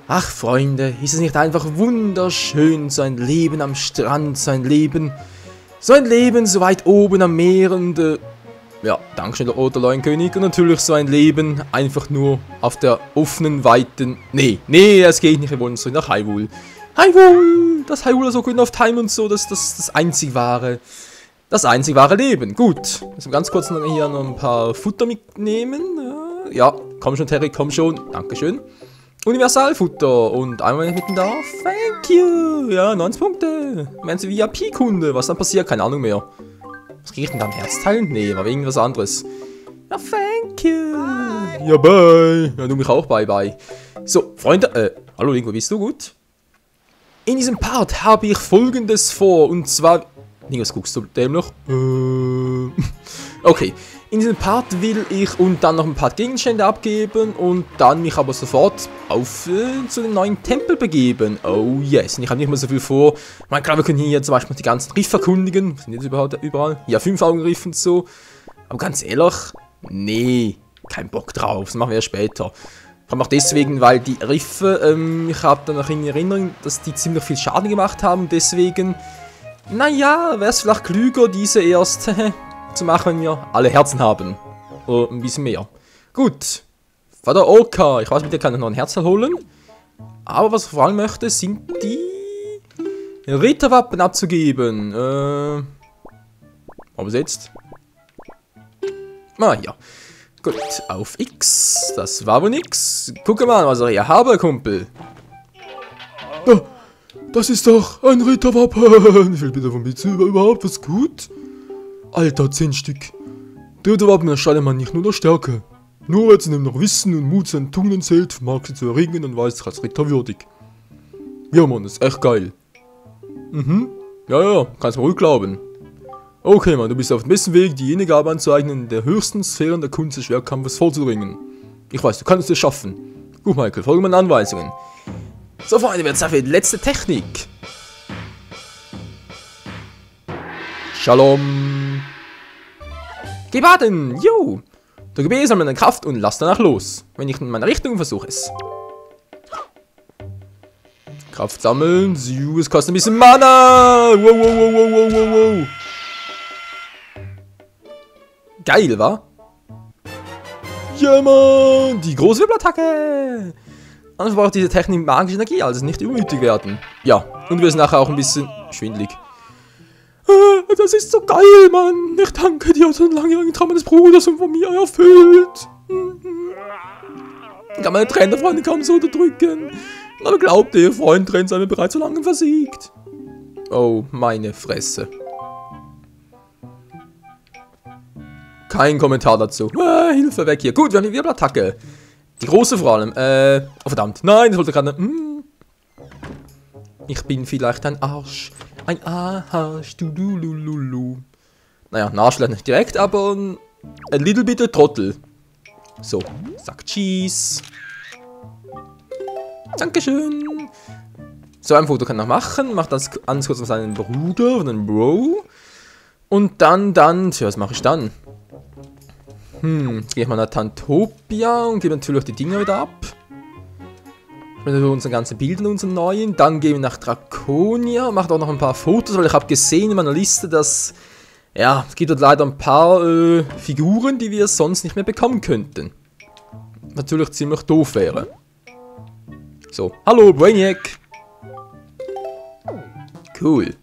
Ach, Freunde, ist es nicht einfach wunderschön, so ein Leben am Strand, so ein Leben so weit oben am Meer und, ja, Dankeschön, der Roter Leuenkönig, und natürlich so ein Leben einfach nur auf der offenen, weiten, nee, das geht nicht, wir wollen so nach Hyrule. Hyrule, das Hyrule so gut auf Time und so, das einzig wahre Leben. Gut, also ganz kurz hier noch ein paar Futter mitnehmen, ja, komm schon, Terry, komm schon, Dankeschön. Universalfutter und einmal mit dem darf. Thank you. Ja, 90 Punkte. Meinen Sie VIP-Kunde? Was dann passiert? Keine Ahnung mehr. Was kriege ich denn da? Ein Herzteil? Nee, war irgendwas anderes. Ja, thank you. Ja, bye. Ja, du mich auch, bye. So, Freunde, hallo, Lingo, bist du gut? In diesem Part habe ich Folgendes vor, und zwar... Lingo, was guckst du dem noch? Okay. In diesem Part will ich und dann noch ein paar Gegenstände abgeben und dann mich aber sofort zu dem neuen Tempel begeben. Oh yes, und ich habe nicht mehr so viel vor. Ich meine, klar, wir können hier zum Beispiel die ganzen Riffe erkundigen. Sind jetzt überhaupt überall? Ja, 5 Augenriff und so. Aber ganz ehrlich, nee, kein Bock drauf. Das machen wir ja später. Vor allem auch deswegen, weil die Riffe, ich habe dann noch in Erinnerung, dass die ziemlich viel Schaden gemacht haben. Deswegen, naja, wäre es vielleicht klüger, diese erst... zu machen, wenn wir alle Herzen haben. Oder ein bisschen mehr. Gut. Vater Oka. Ich weiß, mit dir kann ich noch ein Herz holen. Aber was ich vor allem möchte, sind die Ritterwappen abzugeben. Aber jetzt? Ah, ja. Gut, auf X. Das war wohl nix. Guck mal, was ich hier habe, Kumpel. Oh, das ist doch ein Ritterwappen. Wie viel bitte von mir überhaupt? Was gut? Alter, 10 Stück. Die Ritterwappen erscheinen man nicht nur der Stärke. Nur wer zu dem noch Wissen und Mut seinen Tugenden zählt, vermag sie zu erringen und weiß sich als Ritter würdig. Ja, Mann, ist echt geil. Mhm. Ja, kannst mir ruhig glauben. Okay, Mann, du bist auf dem besten Weg, die jene Gabe anzueignen, in der höchsten Sphären der Kunst des Schwertkampfes vorzudringen. Ich weiß, du kannst es schaffen. Gut, Michael, folge meinen Anweisungen. So, Freunde, jetzt dafür die letzte Technik. Shalom. Geh baden, jo! Drücke B, sammle deine Kraft und lass danach los. Wenn ich in meiner Richtung versuche es. Kraft sammeln, es kostet ein bisschen Mana! Wow. Geil, wa? Ja, Mann! Die große Wirbelattacke! Anders braucht diese Technik magische Energie, also nicht übermütig werden. Ja, und wir sind nachher auch ein bisschen schwindelig. Das ist so geil, Mann. Ich danke dir, so einen langjährigen Traum meines Bruders und von mir erfüllt. Ich kann meine Tränen der Freunde kaum so unterdrücken. Aber glaubte, ihr Freund trennt seine bereits so lange versiegt. Oh, meine Fresse. Kein Kommentar dazu. Hilfe, weg hier. Gut, wir haben die Wirbelattacke. Die große vor allem. Oh, verdammt. Nein, das wollte gerade... Ich bin vielleicht ein Arsch. Ein Arsch. Du. Naja, ein Arsch vielleicht nicht direkt, aber ein little bit a Trottel. So, sag Cheese. Dankeschön. So, ein Foto kann er noch machen. Macht das ganz kurz mit seinem Bruder oder einem Bro. Und dann, tja, was mache ich dann? Jetzt gehe ich mal nach Tantopia und gebe natürlich die Dinger wieder ab. Unsere ganzen Bilder, unseren neuen. Dann gehen wir nach Draconia. Macht auch noch ein paar Fotos, weil ich habe gesehen in meiner Liste, dass... Ja, es gibt dort leider ein paar Figuren, die wir sonst nicht mehr bekommen könnten. Natürlich ziemlich doof wäre. So, hallo Brainiac. Cool.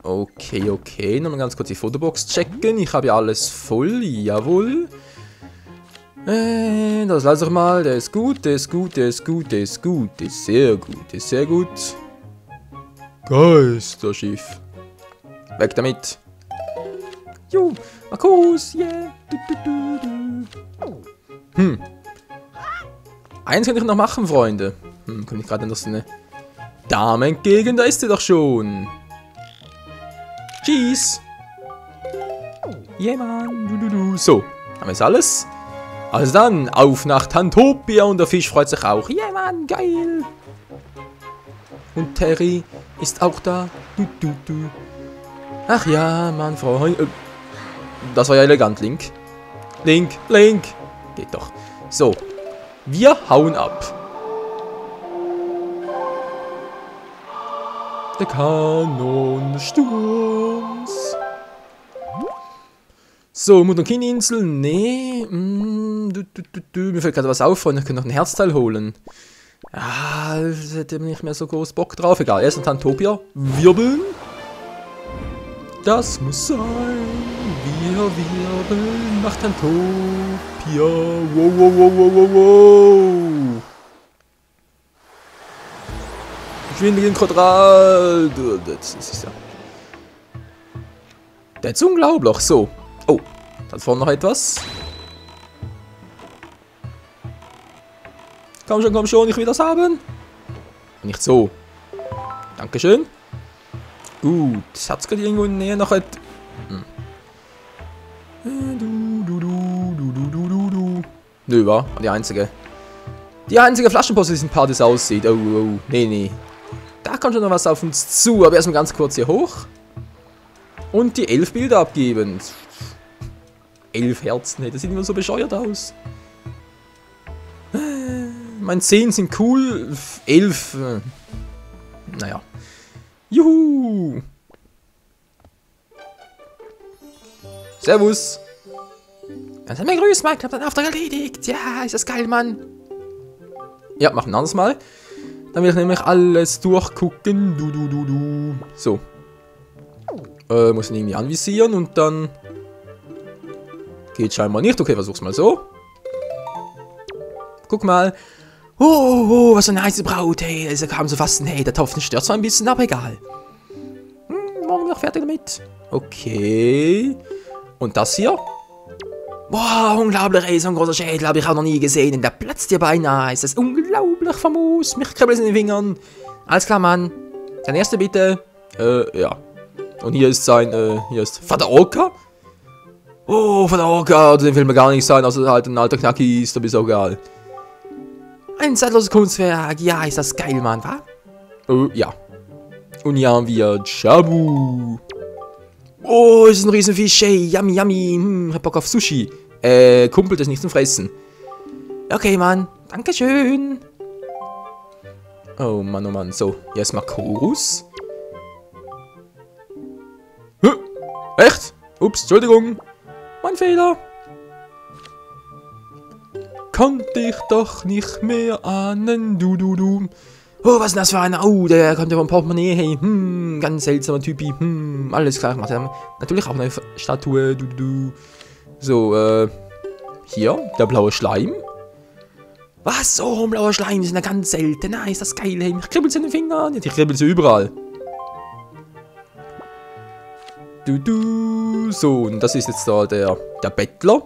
Okay. Nochmal ganz kurz die Fotobox checken. Ich habe ja alles voll. Jawohl. Das lasse ich mal. Der ist gut. Der ist sehr gut. Geisterschiff. Weg damit. Jo. Markus. Yeah. Eins kann ich noch machen, Freunde. Komme ich gerade noch so eine Dame entgegen? Da ist sie doch schon. Cheese. Yeah, man. So, haben wir jetzt alles? Also dann, auf nach Tantopia und der Fisch freut sich auch. Yeah, man, geil. Und Terry ist auch da. Ach ja, mein Freund. Das war ja elegant, Link. Link, Link. Geht doch. So. Wir hauen ab. Der Kanon des Sturms. So, Mut- und Kindinsel. Nee. Mir fällt gerade was auf und ich kann noch ein Herzteil holen. Ja, das hätte nicht mehr so groß Bock drauf. Egal, erst ein Tantopia. Wirbeln. Das muss sein. Wir wirbeln nach Tantopia. Wow, wow, wow, wow, wow, wow. Schwindeligen Quadrat. Das ist ja. Das ist unglaublich. So. Oh, da vorne noch etwas. Komm schon, ich will das haben. Nicht so. Dankeschön. Gut, hat es gerade irgendwo in der Nähe noch etwas. Nö, war die einzige. Die einzige Flaschenpost, die diesen Partys aussieht. Oh, oh, nee. Da kommt schon noch was auf uns zu, aber erstmal ganz kurz hier hoch. Und die 11 Bilder abgeben. 11 Herzen, hey, das sieht immer so bescheuert aus. Meine 10 sind cool, 11, naja. Juhu! Servus! Ganz einmal grüß, Mike, hab deinen Auftrag erledigt. Ja, ist das geil, Mann. Ja, machen wir ein anderes Mal. Dann will ich nämlich alles durchgucken. So. Muss ihn irgendwie anvisieren und dann... Geht scheinbar nicht. Okay, versuch's mal so. Guck mal. Oh, was eine heiße Braut, hey. Da ist ja kaum zu fassen. Hey, der Topf stört zwar ein bisschen, aber egal. Morgen bin ich fertig damit. Okay. Und das hier? Boah, unglaublich, ey, so ein großer Schädel habe ich auch noch nie gesehen. Und der platzt hier beinahe. Ist das unglaublich famos. Mich kribbelt es in den Fingern. Alles klar, Mann. Dein erster bitte. Ja. Und hier ist hier ist Vater Orca. Oh, Vater Orca, den will mir gar nicht sein, außer halt ein alter Knacki ist, da bist auch egal. Ein zeitloses Kunstwerk, ja, ist das geil, Mann, wa? Ja. Und hier haben wir Jabu. Oh, ist ein Riesenfisch, ey, yummy, yummy, hab Bock auf Sushi. Kumpel, das ist nicht zum Fressen. Okay, Mann, dankeschön. Oh Mann, so, hier ist Makorus. Echt? Ups, Entschuldigung. Mein Fehler. Konnte ich doch nicht mehr ahnen, du. Oh, was ist denn das für einer? Oh, der kommt ja vom Portemonnaie, hey. Ganz seltsamer Typi. Alles klar, ich mache natürlich auch eine Statue, du. So, hier, der blaue Schleim. Was? Oh, ein blauer Schleim, die sind ja ganz selten. Na, ist das geil, hey. Ich kribbel's in den Fingern. Ja, die kribbel's überall. So, und das ist jetzt da der Bettler.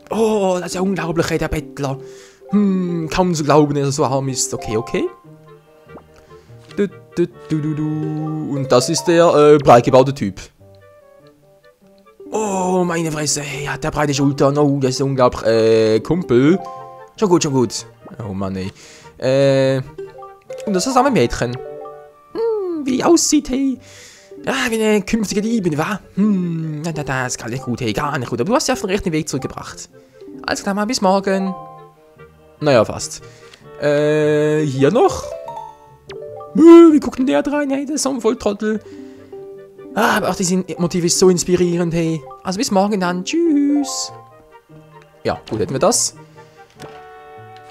Oh, das ist ja unglaublich, ey, der Bettler. Kaum zu glauben, dass er so arm ist. Okay. Und das ist der breit gebaute Typ. Oh, meine Fresse, hey, hat der breite Schultern. Oh, das ist unglaublich. Kumpel. Schon gut. Oh Mann, ey. Und das ist ein Mädchen. Wie die aussieht, hey. Ja, wie eine künftige Liebin, wa? Das ist gar nicht gut, hey, gar nicht gut. Aber du hast ja auf den rechten Weg zurückgebracht. Alles klar, mal bis morgen. Naja, fast. Hier noch. Wie guckt denn der rein, hey, der ist so ein Volltrottel. Aber auch dieses Motiv ist so inspirierend, hey. Also bis morgen dann, tschüss. Ja, gut, hätten wir das.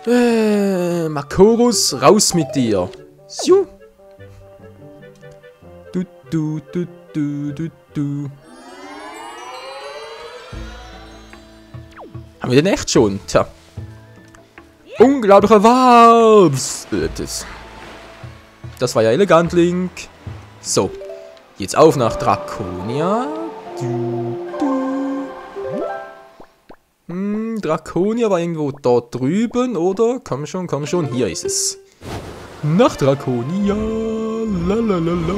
Makorus, raus mit dir. So. Du. Haben wir den echt schon? Tja. Unglaublicher Wabs. Das war ja elegant, Link. So. Jetzt auf nach Draconia. Draconia war irgendwo dort drüben, oder? Komm schon. Hier ist es. Nach Draconia. Lalalala.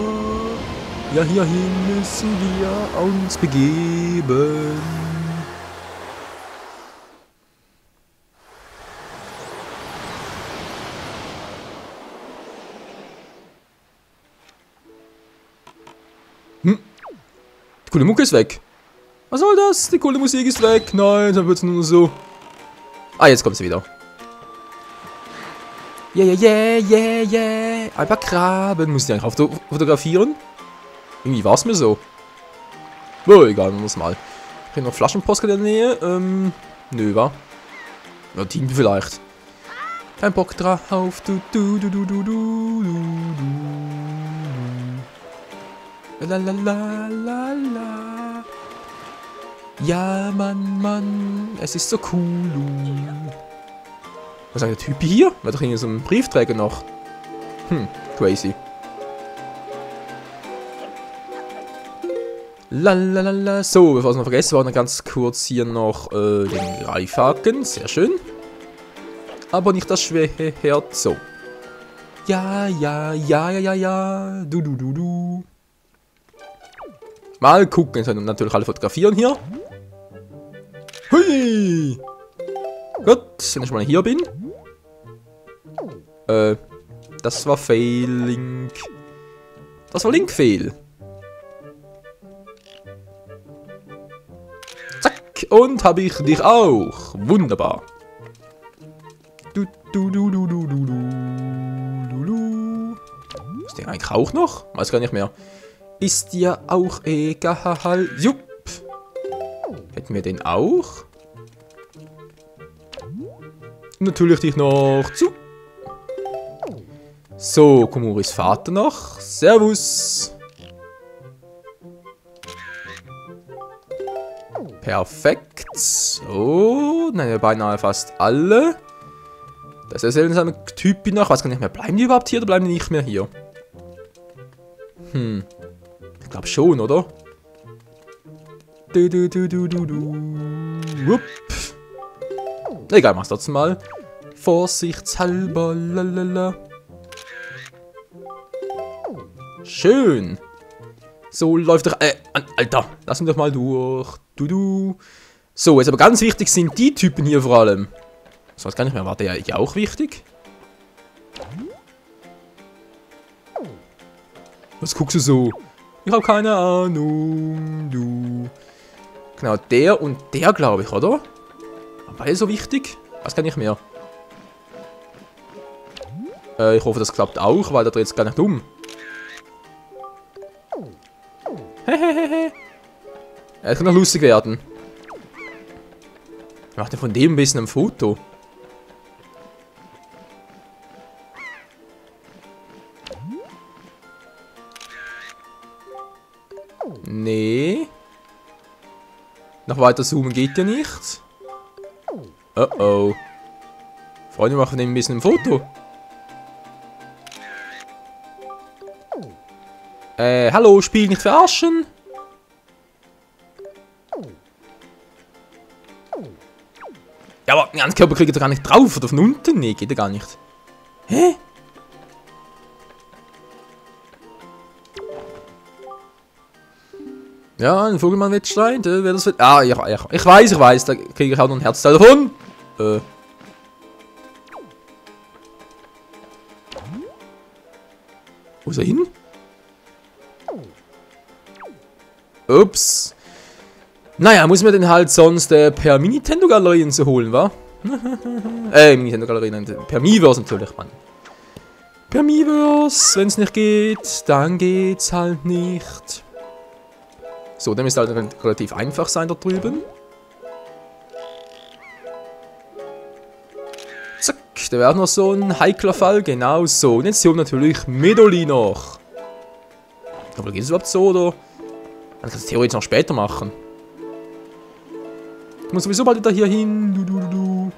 Ja, hierhin müssen wir uns begeben. Die coole Mucke ist weg. Was soll das? Die coole Musik ist weg. Nein, dann wird es nur so. Ah, jetzt kommt sie wieder. Yeah. Ein paar Krabben. Muss ich eigentlich fotografieren? Irgendwie war es mir so. Oh, egal, muss mal. Ich habe noch Flaschenpost in der Nähe. Nö, wa? Ja, Team vielleicht. Kein Bock drauf. La. Ja, Mann. Es ist so cool. Was ist eigentlich der Typ hier? War doch irgendwie so ein Briefträger noch. Crazy. Lalalala. So, bevor ich es noch vergesse, war noch ganz kurz hier noch den Greifhaken. Sehr schön. Aber nicht das Schwert. So. Ja. Du. Mal gucken. Jetzt natürlich alle fotografieren hier. Hui! Gut, wenn ich mal hier bin. Das war Fail-Link. Das war Link-Fail. Zack, und habe ich dich auch. Wunderbar. Du. Ist der eigentlich auch noch? Weiß gar nicht mehr. Ist dir auch egal. Jupp. Hätten wir den auch? Natürlich dich noch zu. So, Komoris Vater noch. Servus. Perfekt. So, nein, beinahe fast alle. Das ist der seltsame Typ noch. Was kann nicht mehr? Bleiben die überhaupt hier oder bleiben die nicht mehr hier? Ich glaube schon, oder? Wupp. Egal, mach's trotzdem mal. Vorsichtshalber, lalala. Schön. So läuft doch. Alter, lass mich doch mal durch. Du. So, jetzt aber ganz wichtig sind die Typen hier vor allem. Ich weiß gar nicht mehr, war der ja auch wichtig? Was guckst du so? Ich habe keine Ahnung, du. Genau, der und der, glaube ich, oder? War beide so wichtig? Was kann ich mehr? Ich hoffe, das klappt auch, weil der dreht es gar nicht um. Hehehe. Es kann noch lustig werden. Ich mache von dem ein bisschen ein Foto. Nee. Noch weiter zoomen geht ja nicht. Oh. Freunde, machen ein bisschen ein Foto. Hallo, Spiel nicht verarschen. Ja, aber den ganzen Körper kriegt er gar nicht drauf oder von unten? Nee, geht er gar nicht. Hä? Ja, ein Vogelmann-Wettstreit, wer das wird. Ah, ja, ich weiß, da kriege ich auch noch ein Herzteil davon. Wo ist er hin? Ups. Naja, muss man den halt sonst per Nintendo-Galerien zu holen, wa? Nintendo-Galerien, per Miiverse natürlich, Mann. Per Miiverse, wenn es nicht geht, dann geht's halt nicht. So, der müsste halt relativ einfach sein da drüben. Zack, der wäre auch noch so ein heikler Fall, genau so. Und jetzt hier natürlich Medoli noch. Aber geht es überhaupt so, oder? Man kann es theoretisch noch später machen. Ich muss sowieso bald wieder hier hin. Du.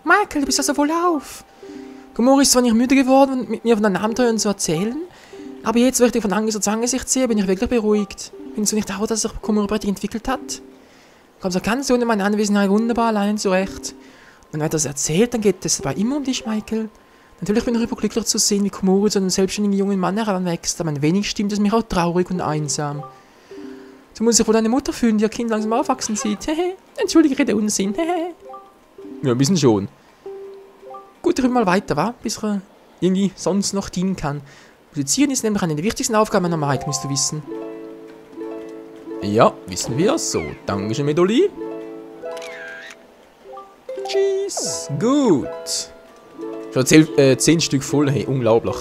Michael, du bist also wohl auf. Komori ist zwar nicht müde geworden, mit mir von deinen Abenteuern zu erzählen, aber jetzt, wo ich dich von Angesicht zu Angesicht sehe, bin ich wirklich beruhigt. Findest du nicht auch, dass sich Komori bei dir entwickelt hat? Kommst du ganz ohne meine Anwesenheit wunderbar allein zurecht. Und wenn er das erzählt, dann geht es dabei immer um dich, Michael. Natürlich bin ich überglücklich zu sehen, wie Komori zu einem selbstständigen jungen Mann heranwächst, aber ein wenig stimmt es mich auch traurig und einsam. Du musst dich wohl deine Mutter fühlen, die ihr Kind langsam aufwachsen sieht. Entschuldige, rede Unsinn. Ja, ein bisschen schon. gut, drüben mal weiter, wa? Bis er irgendwie sonst noch dienen kann. Musizieren ist nämlich eine der wichtigsten Aufgaben einer Maid, musst du wissen. Ja, wissen wir. So, dankeschön, Medoli. Tschüss. Gut. Schon 10 Stück voll, hey, unglaublich.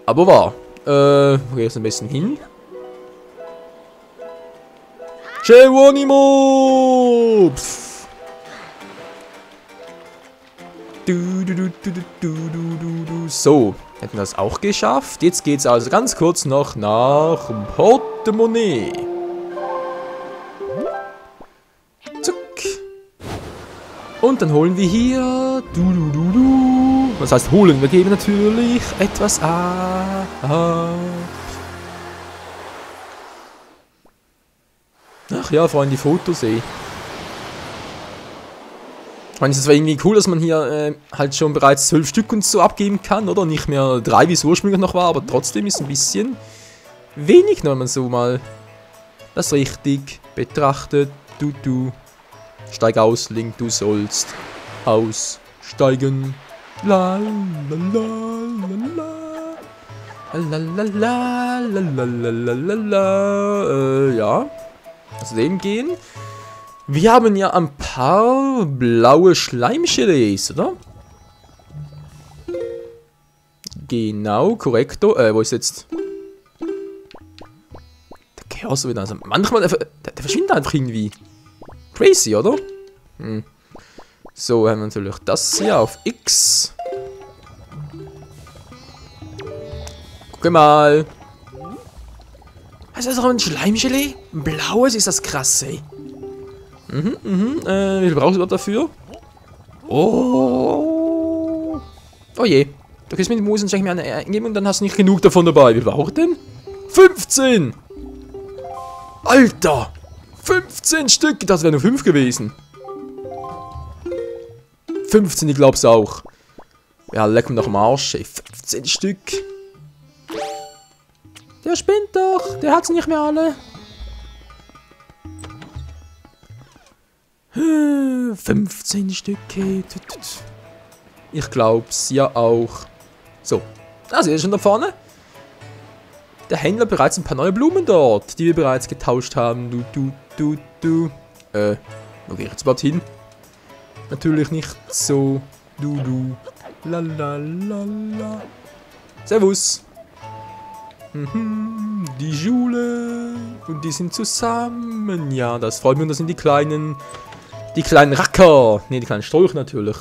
Aber wahr. Wo geht's ein bisschen hin? Geronimo! So, hätten wir das auch geschafft. Jetzt geht's also ganz kurz noch nach Portemonnaie. Zuck. Und dann holen wir hier... Was heißt holen? Wir geben natürlich etwas ab. Ach ja, Freunde, die Fotos, ey. Ich meine, es ist zwar irgendwie cool, dass man hier halt schon bereits 12 Stück und so abgeben kann, oder? Nicht mehr 3, wie es ursprünglich noch war, aber trotzdem ist ein bisschen wenig, wenn man so mal das richtig betrachtet. Du. Steig aus, Link, du sollst aussteigen. La la la la la la la la la la. Ja. Aus dem gehen. Wir haben ja ein paar blaue Schleimgelees, oder? Genau, korrekto. Wo ist jetzt? Der Chaos wieder. Also manchmal, der verschwindet einfach irgendwie. Crazy, oder? So, haben wir natürlich das hier auf X. Guck mal. Also, ist das auch ein Schleimgelee? Ein blaues ist das krass, ey. Wie viel brauchst du dafür? Oh. Oh je. Du kannst mit dem Maus mir eine eingeben und dann hast du nicht genug davon dabei. Wie viel braucht denn? 15! Alter! 15 Stück! Das wären nur 5 gewesen. 15, ich glaub's auch. Ja, leck mir doch am Arsch, ey. 15 Stück. Der spinnt doch. Der hat's nicht mehr alle. 15 Stücke. Ich glaub's ja auch. So. Also, ihr seht schon da vorne. Der Händler hat bereits ein paar neue Blumen dort, die wir bereits getauscht haben. Wo gehe ich jetzt überhaupt hin? Natürlich nicht so. Lalalala. Servus. Die Schule. Und die sind zusammen. Ja, das freut mich. Und das sind die kleinen Racker. Ne, die kleinen Strolchen natürlich.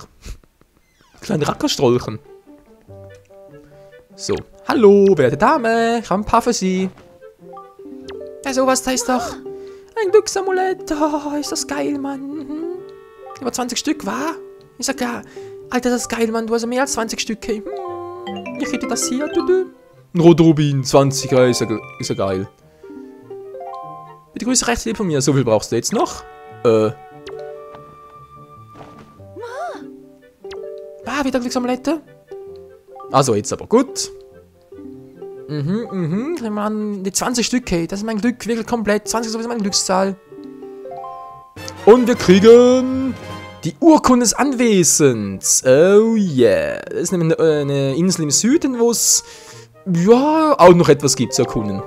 Die kleinen Rackerstrolchen. So. Hallo, werte Dame. Ich habe ein paar für Sie. Ja, sowas, da ist doch ein Glücksamulett. Oh, ist das geil, Mann. Über 20 Stück, wa? Ich sag ja, Alter, das ist geil, Mann. Du hast mehr als 20 Stück, hey. Ich hätte das hier. Ein Rot-Rubin, 20er, ist ja geil. Bitte Grüße rechts lieb von mir. So viel brauchst du jetzt noch? Wieder Glücksamulette. Also, jetzt aber gut. Mann, die 20 Stück, hey. Das ist mein Glück, wirklich komplett. 20 ist sowieso meine Glückszahl. Und wir kriegen die Urkunde des Anwesens. Oh yeah. Das ist nämlich eine Insel im Süden, wo es ja auch noch etwas gibt zu erkunden.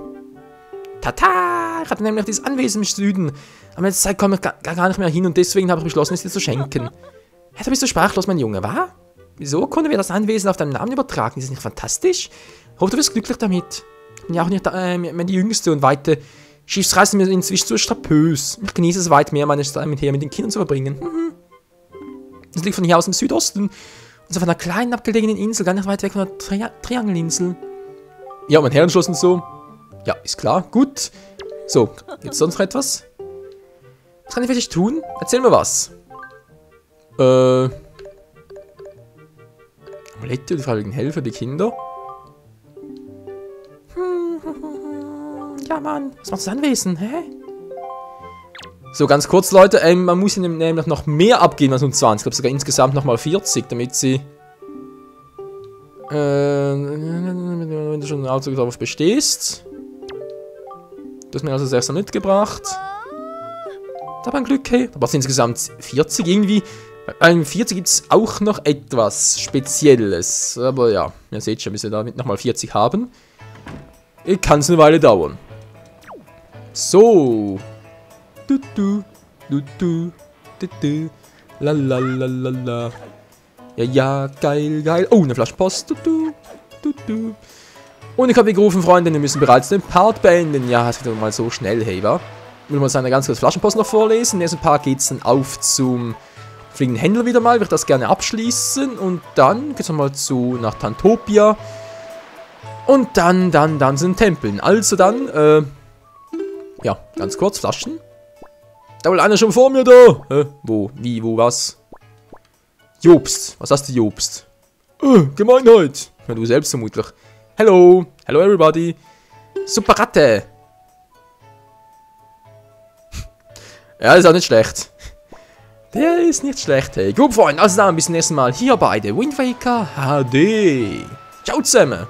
Tata! Ich hatte nämlich dieses Anwesen im Süden. Aber jetzt Zeit komme ich gar nicht mehr hin und deswegen habe ich beschlossen, es dir zu schenken. Ja, da bist du sprachlos, mein Junge, wa? Wieso konnten wir das Anwesen auf deinen Namen übertragen? Ist das nicht fantastisch? Ich hoffe, du wirst glücklich damit. Ich bin ja auch nicht mehr die Jüngste und weite Schiffsreisen mir inzwischen zu straphös. Ich genieße es weit mehr, meine Zeit mit den Kindern zu verbringen. Das liegt von hier aus im Südosten. Und so auf einer kleinen, abgelegenen Insel, gar nicht weit weg von der Triangelinsel. Ja, mein Herrenschloss und so. Ja, ist klar. Gut. So, gibt's sonst noch etwas? Was kann ich für dich tun? Erzähl mir was. Amulette, die freiwilligen Helfer, die Kinder. Ja, Mann. Was macht das Anwesen, hä? So, ganz kurz, Leute. Man muss ihnen nämlich noch mehr abgeben als nur 20. Ich glaube sogar insgesamt nochmal 40, damit sie... wenn du schon ein Auto darauf bestehst. Du hast mir also das erste mitgebracht. Da war ein Glück, hey. Da brauchst du insgesamt 40 irgendwie. Beim 40 gibt es auch noch etwas Spezielles. Aber ja, ihr seht schon, bis wir damit nochmal 40 haben. Kann es eine Weile dauern. So. Lalalala. Ja, geil, geil. Oh, eine Flasche Post. Und ich habe gerufen, Freunde, wir müssen bereits den Part beenden. Ja, das geht mal so schnell, hey, wa? Ich will mal seine ganz kurz Flaschenpost noch vorlesen. Im nächsten Part geht es dann auf zum fliegenden Händler wieder mal. Ich würde das gerne abschließen. Und dann geht es nochmal nach Tantopia. Und dann sind Tempeln. Also dann, ja, ganz kurz, Flaschen. Da wohl einer schon vor mir da. Wo? Wie? Wo? Was? Jobst. Was hast du, Jobst? Gemeinheit. Ja, du selbst vermutlich. Hello. Hello, everybody. Super Ratte. Ja, ist auch nicht schlecht. Der ist nicht schlecht, hey. Gut, Freunde. Also dann bis zum nächsten Mal hier bei der Wind Waker HD. Ciao zusammen.